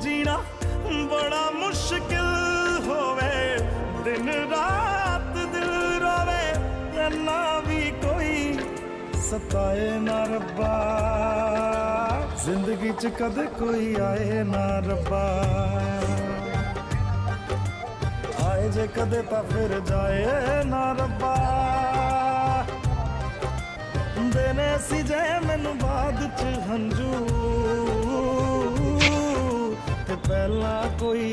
जीना बड़ा मुश्किल होवे, दिन रात दिल रोवे, ना भी कोई सताए ना रब्बा, जिंदगी च कदे कोई आए ना रब्बा। आए जे कदे तां फिर जाए ना रब्बा, देने सी जे मैनू बाद च हंजू ते पहला कोई